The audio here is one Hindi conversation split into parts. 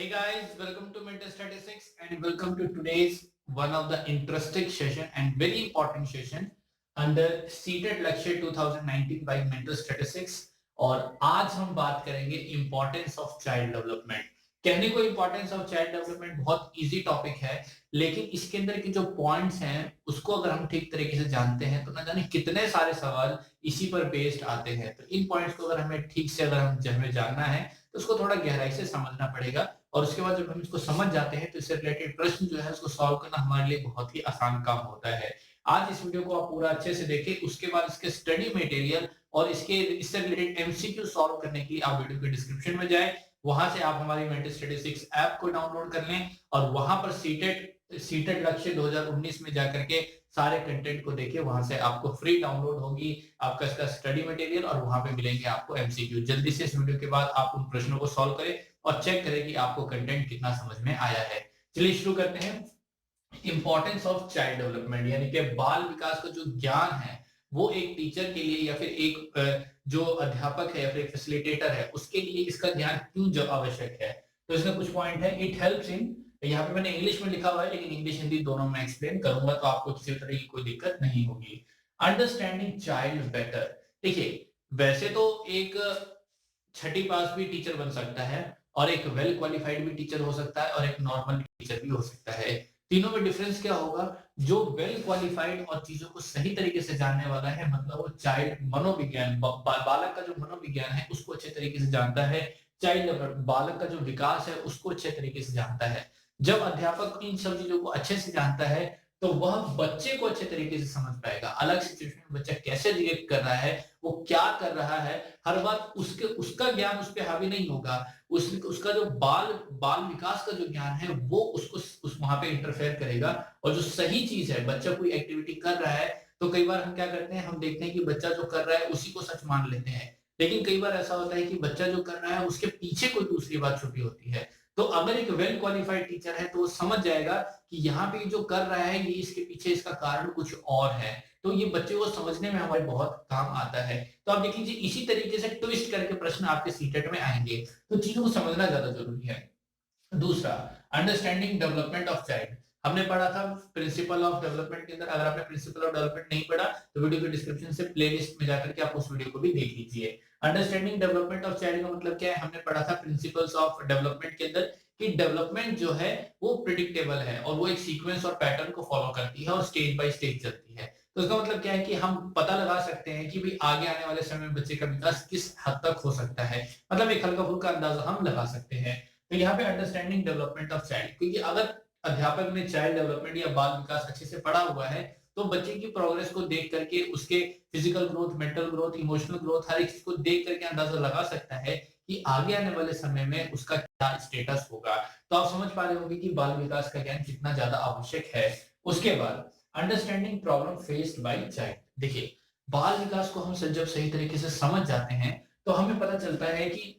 Hey guys, welcome to M36 and welcome to today's one of the interesting session and very important session under CTET Lakshya 2019 by Mental Statistics। और आज हम बात करेंगे इम्पोर्टेंस ऑफ चाइल्ड डेवलपमेंट। कहने को इम्पोर्टेंस ऑफ चाइल्ड डेवलपमेंट बहुत इजी टॉपिक है, लेकिन इसके अंदर के जो पॉइंट्स हैं उसको अगर हम ठीक तरीके से जानते हैं तो ना जाने कितने सारे सवाल इसी पर बेस्ड आते हैं। तो इन पॉइंट्स को अगर हमें ठीक से हमें जानना है तो उसको थोड़ा गहराई से समझना पड़ेगा, और उसके बाद जब हम इसको समझ जाते हैं तो इससे रिलेटेड प्रश्न जो है उसको सॉल्व करना हमारे लिए बहुत ही आसान काम होता है। आज इस वीडियो को आप पूरा अच्छे से देखें, उसके बाद इसके स्टडी मटेरियल और इससे रिलेटेड एमसीक्यू सॉल्व करने के लिए आप वीडियो के डिस्क्रिप्शन में जाएं, वहां से आप हमारी मेंटल स्टैटिस्टिक्स ऐप को डाउनलोड कर लें और वहां पर सीटेट लक्ष्य 2019 में जाकर के सारे कंटेंट को देखिए। वहां से आपको फ्री डाउनलोड होगी आपका इसका स्टडी मटेरियल और वहां पे मिलेंगे आपको एमसीक्यू। जल्दी से इस वीडियो के बाद आप उन प्रश्नों को सॉल्व करें और चेक करें कि आपको कंटेंट कितना समझ में आया है। चलिए शुरू करते हैं। इंपॉर्टेंस ऑफ चाइल्ड डेवलपमेंट यानी कि बाल विकास का जो ज्ञान है वो एक टीचर के लिए या फिर एक जो अध्यापक है या फिर एक फैसिलिटेटर है उसके लिए इसका ज्ञान क्यों आवश्यक है। तो इसमें कुछ पॉइंट है। इट हेल्प्स इन, यहाँ पे मैंने इंग्लिश में लिखा हुआ है लेकिन इंग्लिश हिंदी दोनों में एक्सप्लेन करूंगा तो आपको किसी तरह की कोई दिक्कत नहीं होगी। Understanding child better. देखिए वैसे तो एक छठी पास भी टीचर बन सकता है और एक वेल क्वालिफाइड भी टीचर हो सकता है और एक नॉर्मल टीचर भी हो सकता है। तीनों में डिफरेंस क्या होगा? जो वेल क्वालिफाइड और चीजों को सही तरीके से जानने वाला है, मतलब वो चाइल्ड मनोविज्ञान बालक का जो मनोविज्ञान है उसको अच्छे तरीके से जानता है, चाइल्ड बालक का जो विकास है उसको अच्छे तरीके से जानता है। जब अध्यापक इन सब चीजों को अच्छे से जानता है तो वह बच्चे को अच्छे तरीके से समझ पाएगा। अलग सिचुएशन में बच्चा कैसे रिएक्ट कर रहा है, वो क्या कर रहा है, हर बात उसका ज्ञान उस पर हावी नहीं होगा। उसका जो बाल बाल विकास का जो ज्ञान है वो उसको उस वहां पे इंटरफेयर करेगा। और जो सही चीज है, बच्चा कोई एक्टिविटी कर रहा है तो कई बार हम क्या करते हैं, हम देखते हैं कि बच्चा जो कर रहा है उसी को सच मान लेते हैं, लेकिन कई बार ऐसा होता है कि बच्चा जो कर रहा है उसके पीछे कोई दूसरी बात छुपी होती है। तो अगर एक वेल क्वालिफाइड टीचर है तो वो समझ जाएगा कि यहाँ पे जो कर रहा है ये इसके पीछे इसका कारण कुछ और है। तो ये बच्चे को समझने में हमारे बहुत काम आता है। तो आप देख लीजिए इसी तरीके से ट्विस्ट करके प्रश्न आपके सीटेट में आएंगे, तो चीजों को समझना ज्यादा जरूरी है। दूसरा, अंडरस्टैंडिंग डेवलपमेंट ऑफ चाइल्ड। हमने पढ़ा था प्रिंसिपल ऑफ डेवलपमेंट के अंदर। अगर आपने प्रिंसिपल ऑफ डेवलपमेंट नहीं पढ़ा तो वीडियो के डिस्क्रिप्शन से प्लेलिस्ट में जाकर के आप उस वीडियो को भी देख लीजिए। अंडरस्टैंडिंग डेवलपमेंट ऑफ चाइल्ड का मतलब क्या है? हमने पढ़ा था प्रिंसिपल्स ऑफ डेवलपमेंट के अंदर कि डेवलपमेंट जो है वो प्रिडिक्टेबल है और वो एक सीक्वेंस और पैटर्न को फॉलो करती है और स्टेज बाय स्टेज चलती है। तो इसका मतलब क्या है कि हम पता लगा सकते हैं कि भाई आगे आने वाले समय में बच्चे का विकास किस हद तक हो सकता है, मतलब एक हल्का फुल्का अंदाजा हम लगा सकते हैं। तो यहाँ पे अंडरस्टैंडिंग डेवलपमेंट ऑफ चाइल्ड, क्योंकि अगर अध्यापक ने चाइल्ड डेवलपमेंट या बाल विकास अच्छे से पढ़ा हुआ है तो बच्चे की प्रोग्रेस को देख करके उसके physical growth, mental growth, emotional growth, हर एक चीज को देख करके अंदाजा लगा सकता है कि आगे आने वाले समय में उसका क्या स्टेटस होगा। तो आप समझ पा रहे होंगे कि बाल विकास का ज्ञान कितना ज्यादा आवश्यक है। उसके बाद understanding problem faced by child. देखिए बाल विकास को हम जब सही तरीके से समझ जाते हैं तो हमें पता चलता है कि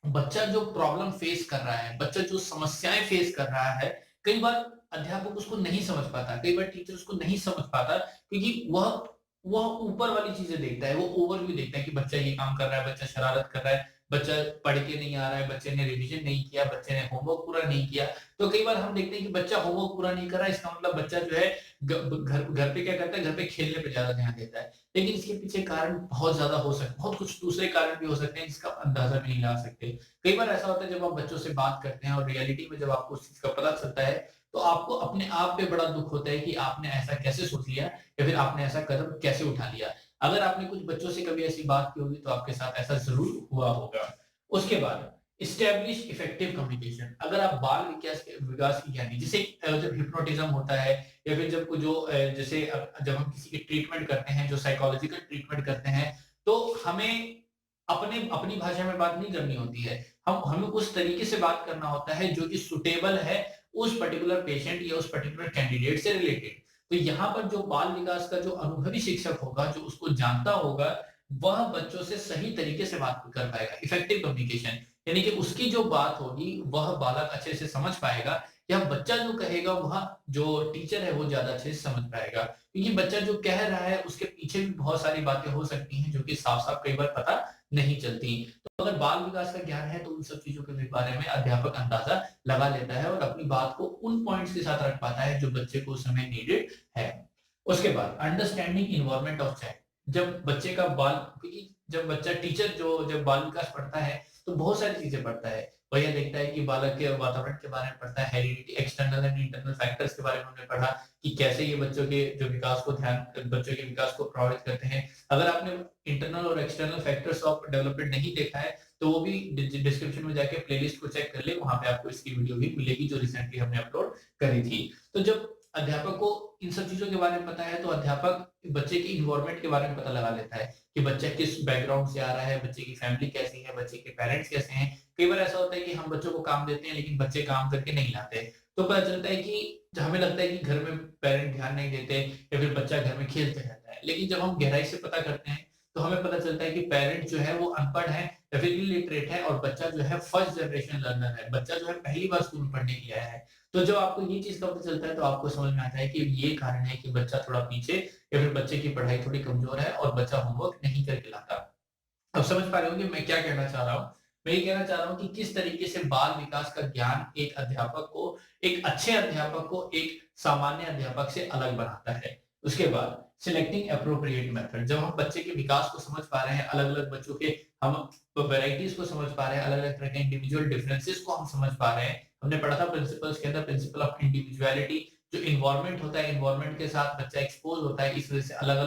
बच्चा जो प्रॉब्लम फेस कर रहा है, बच्चा जो समस्याएं फेस कर रहा है, कई बार अध्यापक उसको नहीं समझ पाता, कई बार टीचर उसको नहीं समझ पाता, क्योंकि वह ऊपर वाली चीजें देखता है, वो ओवरव्यू देखता है कि बच्चा ये काम कर रहा है, बच्चा शरारत कर रहा है, बच्चा पढ़ के नहीं आ रहा है, बच्चे ने रिवीजन नहीं किया, बच्चे ने होमवर्क पूरा नहीं किया। तो कई बार हम देखते हैं कि बच्चा होमवर्क पूरा नहीं कर रहा है, इसका मतलब बच्चा जो है घर घर पे क्या करता है, घर पे खेलने पे ज्यादा ध्यान देता है। लेकिन इसके पीछे कारण बहुत ज्यादा हो सकते हैं, बहुत कुछ दूसरे कारण भी हो सकते हैं जिसका अंदाजा भी नहीं लगा सकते। कई बार ऐसा होता है जब आप बच्चों से बात करते हैं और रियलिटी में जब आपको उस चीज का पता चलता है तो आपको अपने आप पे बड़ा दुख होता है कि आपने ऐसा कैसे सोच लिया या फिर आपने ऐसा कदम कैसे उठा लिया। अगर आपने कुछ बच्चों से कभी ऐसी बात की होगी तो आपके साथ ऐसा जरूर हुआ होगा। उसके बाद इस्टेब्लिश इफेक्टिव कम्युनिकेशन। अगर आप बाल विकास की ज्ञानी, जैसे जब हिप्नोटिज्म होता है या फिर जब जो जैसे जब हम किसी की ट्रीटमेंट करते हैं, जो साइकोलॉजिकल ट्रीटमेंट करते हैं, तो हमें अपनी भाषा में बात नहीं करनी होती है। हमें उस तरीके से बात करना होता है जो कि सुटेबल है उस पर्टिकुलर पेशेंट या उस पर्टिकुलर कैंडिडेट से रिलेटेड। तो यहाँ पर जो बाल विकास का जो अनुभवी शिक्षक होगा, जो उसको जानता होगा, वह बच्चों से सही तरीके से बात कर पाएगा। इफेक्टिव कम्युनिकेशन यानी कि उसकी जो बात होगी वह बालक अच्छे से समझ पाएगा, या बच्चा जो कहेगा वह जो टीचर है वो ज्यादा अच्छे से समझ पाएगा, क्योंकि बच्चा जो कह रहा है उसके पीछे भी बहुत सारी बातें हो सकती हैं जो कि साफ साफ कई बार पता नहीं चलती। अगर बाल विकास का ज्ञान है तो उन सब चीजों के बारे में अध्यापक अंदाजा लगा लेता है और अपनी बात को उन पॉइंट्स के साथ रख पाता है जो बच्चे को उस समय नीडेड है। उसके बाद अंडरस्टैंडिंग इन्वायरमेंट ऑफ चाइल्ड। जब बच्चे का बाल, क्योंकि जब बच्चा टीचर जो जब बाल विकास पढ़ता है तो बहुत सारी चीजें पढ़ता है। वह यह देखता है कि बालक के वातावरण के बारे में पढ़ता है, heredity, external and internal factors के बारे में हमने पढ़ा कि कैसे ये बच्चों के जो विकास को बच्चों के विकास को प्रभावित करते हैं। अगर आपने इंटरनल और एक्सटर्नल फैक्टर्स ऑफ डेवलपमेंट नहीं देखा है तो वो भी डिस्क्रिप्शन में जाके प्लेलिस्ट को चेक कर ले, वहां पे आपको इसकी वीडियो भी मिलेगी जो रिसेंटली हमने अपलोड करी थी। तो जब अध्यापक को इन सब चीजों के बारे में पता है तो अध्यापक बच्चे की इन्वायरमेंट के बारे में पता लगा लेता है कि बच्चा किस बैकग्राउंड से आ रहा है, बच्चे की फैमिली कैसी है, बच्चे के पेरेंट्स कैसे हैं। कई बार ऐसा होता है कि हम बच्चों को काम देते हैं लेकिन बच्चे काम करके नहीं लाते, तो पता चलता है कि हमें लगता है कि घर में पेरेंट ध्यान नहीं देते या फिर बच्चा घर में खेलते रहता है। लेकिन जब हम गहराई से पता करते हैं तो हमें पता चलता है कि पेरेंट जो है वो अनपढ़ है या फिर इलिटरेट है और बच्चा जो है फर्स्ट जनरेशन लर्नर है, बच्चा जो है पहली बार स्कूल में पढ़ने के लिए आया है। तो जब आपको ये चीज का पता चलता है तो आपको समझ में आता है कि ये कारण है कि बच्चा थोड़ा पीछे या फिर बच्चे की पढ़ाई थोड़ी कमजोर है और बच्चा होमवर्क नहीं करके लाता। अब समझ पा रहे हो कि मैं क्या कहना चाह रहा हूँ। मैं ये कहना चाह रहा हूँ कि किस तरीके से बाल विकास का ज्ञान एक अध्यापक को, एक अच्छे अध्यापक को एक सामान्य अध्यापक से अलग बनाता है। उसके बाद सिलेक्टिंग अप्रोप्रिएट मेथड। जब हम बच्चे के विकास को समझ पा रहे हैं, अलग अलग बच्चों के हम वेराइटीज को समझ पा रहे हैं, अलग अलग तरह के इंडिविजुअल डिफरेंसेस को हम समझ पा रहे हैं। हमने पढ़ा था प्रिंसिपल्स के अंदर प्रिंसिपल ऑफ इंडिविजुअलिटी। जो इन्वायरमेंट होता है, इन्वायरमेंट के साथ बच्चा एक्सपोज होता है, इस वजह से अलग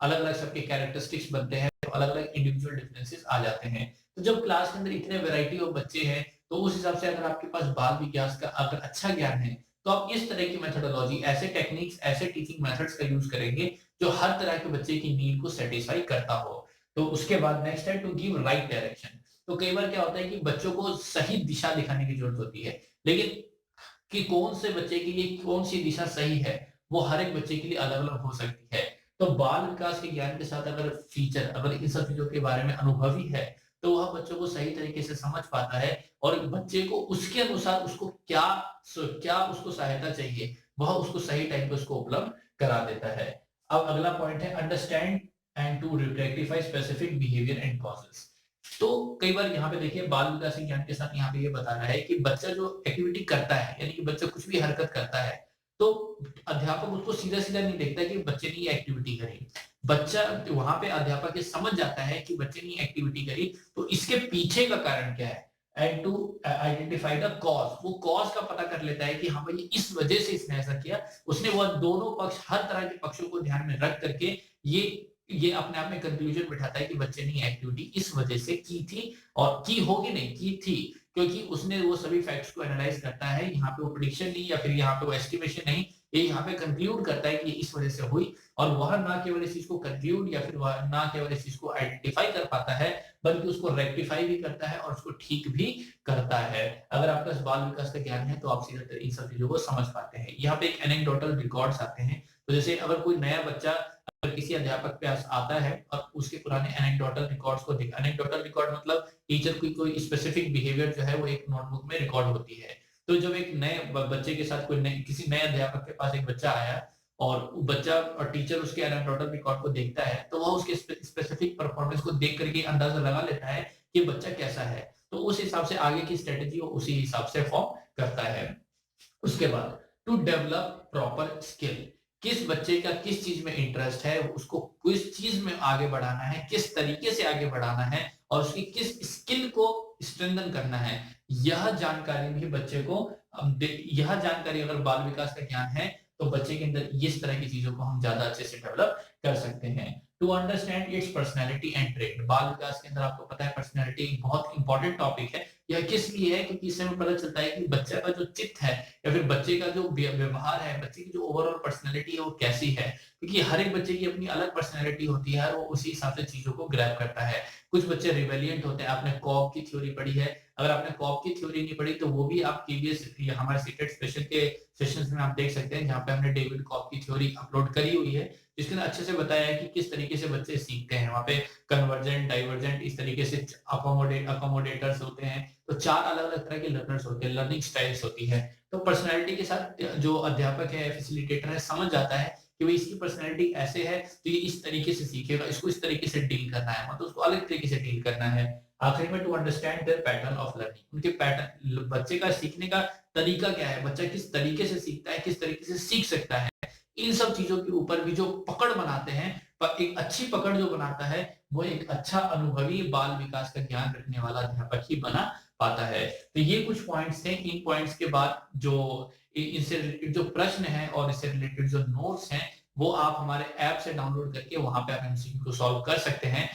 अलग सबके कैरेक्टरिस्टिक्स बनते हैं, अलग अलग इंडिविजुअल डिफरेंसेस आ जाते हैं। तो जब क्लास के अंदर इतने वैरायटी ऑफ बच्चे हैं तो उस हिसाब से अगर आपके पास बाल विकास का अगर अच्छा ज्ञान है तो आप इस तरह की मेथोडोलॉजी, ऐसे टेक्निक्स, ऐसे टीचिंग मेथड्स का यूज करेंगे जो हर तरह के बच्चे की नीड को सेटिस्फाई करता हो। तो उसके बाद नेक्स्ट है टू गिव राइट डायरेक्शन। तो कई बार क्या होता है कि बच्चों को सही दिशा दिखाने की जरूरत होती है, लेकिन कि कौन से बच्चे के लिए कौन सी दिशा सही है वो हर एक बच्चे के लिए अलग अलग हो सकती है। तो बाल विकास के ज्ञान के साथ अगर इन सब चीजों के बारे में अनुभवी है तो वह बच्चों को सही तरीके से समझ पाता है और बच्चे को उसके अनुसार उसको क्या उसको सहायता चाहिए वह उसको सही टाइम पे उसको उपलब्ध करा देता है। अब अगला पॉइंट है understand and to rectify specific behaviour and causes. तो कई बार यहाँ पे देखिए बाल विकास ज्ञान के साथ यहाँ पे ये बता रहा है कि बच्चा जो एक्टिविटी करता है, यानी कि बच्चा कुछ भी हरकत करता है तो अध्यापक उसको सीधा सीधा नहीं देखता कि बच्चे ने ये एक्टिविटी करी। बच्चा वहां पे अध्यापक ये समझ जाता है कि बच्चे ने एक्टिविटी करी तो इसके पीछे का कारण क्या है, and to identify the cause. वो कॉज का पता कर लेता है कि हाँ भाई इस वजह से इसने ऐसा किया। उसने वह दोनों पक्ष, हर तरह के पक्षों को ध्यान में रख करके ये अपने आप में कंक्लूजन बिठाता है कि बच्चे ने ये एक्टिविटी इस वजह से की थी और की होगी नहीं की थी, क्योंकि उसने वो सभी फैक्ट्स को एनालाइज करता है। यहाँ पे वो प्रेडिक्शन नहीं या फिर यहाँ पे वो एस्टिमेशन नहीं, ये यहाँ पे कंक्लूड करता है कि ये इस वजह से हुई। और वह ना केवल इस चीज को कंक्लूड या फिर वह ना केवल इस चीज को आइडेंटिफाई कर पाता है बल्कि उसको रेक्टिफाई भी करता है और उसको ठीक भी करता है। अगर आपके पास बाल विकास का ज्ञान है तो आप सीधा इन सब चीजों को समझ पाते हैं। यहाँ पे एक एनेक्डोटल रिकॉर्ड्स आते हैं। तो जैसे अगर कोई नया बच्चा अगर किसी अध्यापक के पास आता है और उसके पुराने एनेक्डोटल रिकॉर्ड्स को देख, एनेक्डोटल रिकॉर्ड मतलब टीचर की कोई स्पेसिफिक बिहेवियर जो है वो एक नोटबुक में रिकॉर्ड होती है। तो जब एक नए बच्चे के साथ किसी नए अध्यापक के पास एक बच्चा आया और बच्चा और टीचर उसके एनेक्डोटल रिकॉर्ड को देखता है तो वह उसके स्पेसिफिक परफॉर्मेंस को देख करके अंदाजा लगा लेता है कि बच्चा कैसा है। तो उस हिसाब से आगे की स्ट्रेटेजी वो उसी हिसाब से फॉर्म करता है। उसके बाद टू डेवलप प्रॉपर स्किल। किस बच्चे का किस चीज में इंटरेस्ट है, उसको किस चीज में आगे बढ़ाना है, किस तरीके से आगे बढ़ाना है और उसकी किस स्किल को स्ट्रेंथन करना है, यह जानकारी भी बच्चे को, यह जानकारी अगर बाल विकास का ज्ञान है तो बच्चे के अंदर इस तरह की चीजों को हम ज्यादा अच्छे से डेवलप कर सकते हैं। To understand its personality and trait. बाल विकास के अंदर आपको पता है पर्सनैलिटी एक बहुत इंपॉर्टेंट टॉपिक है। यह किस लिए है, क्योंकि इससे हमें पता चलता है कि बच्चे का जो चित्त है या फिर बच्चे का जो व्यवहार है, बच्चे की जो ओवरऑल पर्सनैलिटी है वो कैसी है, क्योंकि हर एक बच्चे की अपनी अलग पर्सनैलिटी होती है और वो उसी हिसाब से चीजों को ग्रैब करता है। कुछ बच्चे रिवेलियंट होते हैं। आपने कॉब की थ्योरी पढ़ी है, अगर आपने कॉब की थ्योरी नहीं पढ़ी तो वो भी आप केवीएस हमारे सीटेट स्पेशल के सेशंस में आप देख सकते हैं, जहाँ पे हमने डेविड कॉब की थ्योरी अपलोड करी हुई है जिसके अंदर अच्छे से बताया है कि किस तरीके से बच्चे सीखते हैं। वहाँ पे कन्वर्जेंट, डाइवर्जेंट, इस तरीके से अकोमोडेटर्स होते हैं। तो 4 अलग अलग तरह के लर्नर्स होते हैं, लर्निंग स्टाइल्स होती है। तो पर्सनैलिटी के साथ जो अध्यापक है, फैसिलिटेटर है, समझ जाता है कि भाई इसकी पर्सनैलिटी ऐसे है तो ये इस तरीके से सीखेगा, इसको इस तरीके से डील करना है, मतलब उसको अलग तरीके से डील करना है। आखिरी में to understand their pattern of learning, उनके पैटर्न, बच्चे का सीखने का तरीका क्या है, बच्चा किस तरीके से सीखता है, किस तरीके से सीख सकता है, इन सब चीजों के ऊपर भी जो पकड़ बनाते हैं, एक अच्छी पकड़ जो बनाता है वो एक अच्छा अनुभवी बाल विकास का ज्ञान रखने वाला अध्यापक ही बना पाता है। तो ये कुछ पॉइंट्स थे। इन पॉइंट्स के बाद जो इनसे रिलेटेड जो प्रश्न है और इससे रिलेटेड जो नोट्स हैं वो आप हमारे ऐप से डाउनलोड करके वहां पे आप एमसीक्यू को सॉल्व कर सकते हैं।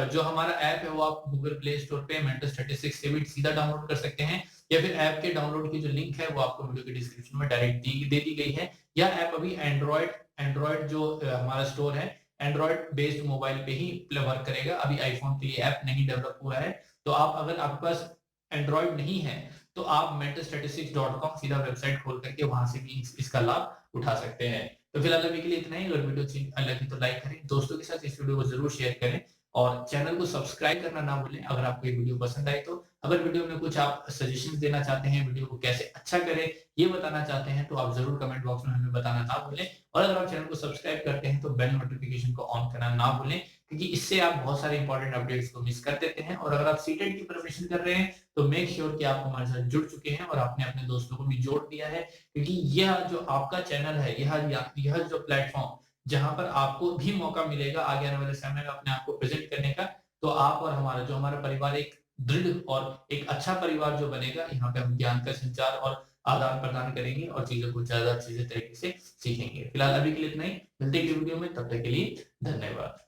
जो हमारा ऐप है वो आप गूगल प्ले स्टोर पे मेंटल स्टैटिस्टिक्स से भी सीधा डाउनलोड कर सकते हैं, या फिर ऐप के डाउनलोड की जो लिंक है वो आपको वीडियो के डिस्क्रिप्शन में डायरेक्ट दे दी गई है। या ऐप अभी एंड्रॉइड जो हमारा स्टोर है एंड्रॉइड बेस्ड मोबाइल पे ही वर्क करेगा, अभी आईफोन के लिए ऐप नहीं डेवलप हुआ है। तो आप अगर आपके पास एंड्रॉइड नहीं है तो आप mentalstatistics.com सीधा वेबसाइट खोल करके वहां से भी इसका लाभ उठा सकते हैं। तो फिलहाल अभी के लिए इतना ही। अगर वीडियो अच्छी लगी तो लाइक करें, दोस्तों के साथ इस वीडियो को जरूर शेयर करें और चैनल को सब्सक्राइब करना ना भूलें अगर आपको ये वीडियो पसंद आए तो। अगर वीडियो में कुछ आप सजेशंस देना चाहते हैं, वीडियो को कैसे अच्छा करें ये बताना चाहते हैं तो आप जरूर कमेंट बॉक्स में हमें बताना ना भूलें। और अगर आप चैनल को सब्सक्राइब करते हैं तो बेल नोटिफिकेशन को ऑन करना ना भूलें, क्योंकि इससे आप बहुत सारे इंपॉर्टेंट अपडेट्स को मिस कर देते हैं। और अगर आप सीटेट की प्रिपरेशन कर रहे हैं तो मेक श्योर कि आप हमारे साथ जुड़ चुके हैं और आपने अपने दोस्तों को भी जोड़ दिया है, क्योंकि यह जो आपका चैनल है, यह जो प्लेटफॉर्म जहां पर आपको भी मौका मिलेगा आगे आने वाले समय में अपने आप को प्रेजेंट करने का, तो आप और हमारा परिवार एक दृढ़ और एक अच्छा परिवार जो बनेगा। यहाँ पे हम ज्ञान का संचार और आदान प्रदान करेंगे और चीजों को ज्यादा अच्छे तरीके से सीखेंगे। फिलहाल अभी के लिए इतना ही, मिलते हैं वीडियो में, तब तक के लिए धन्यवाद।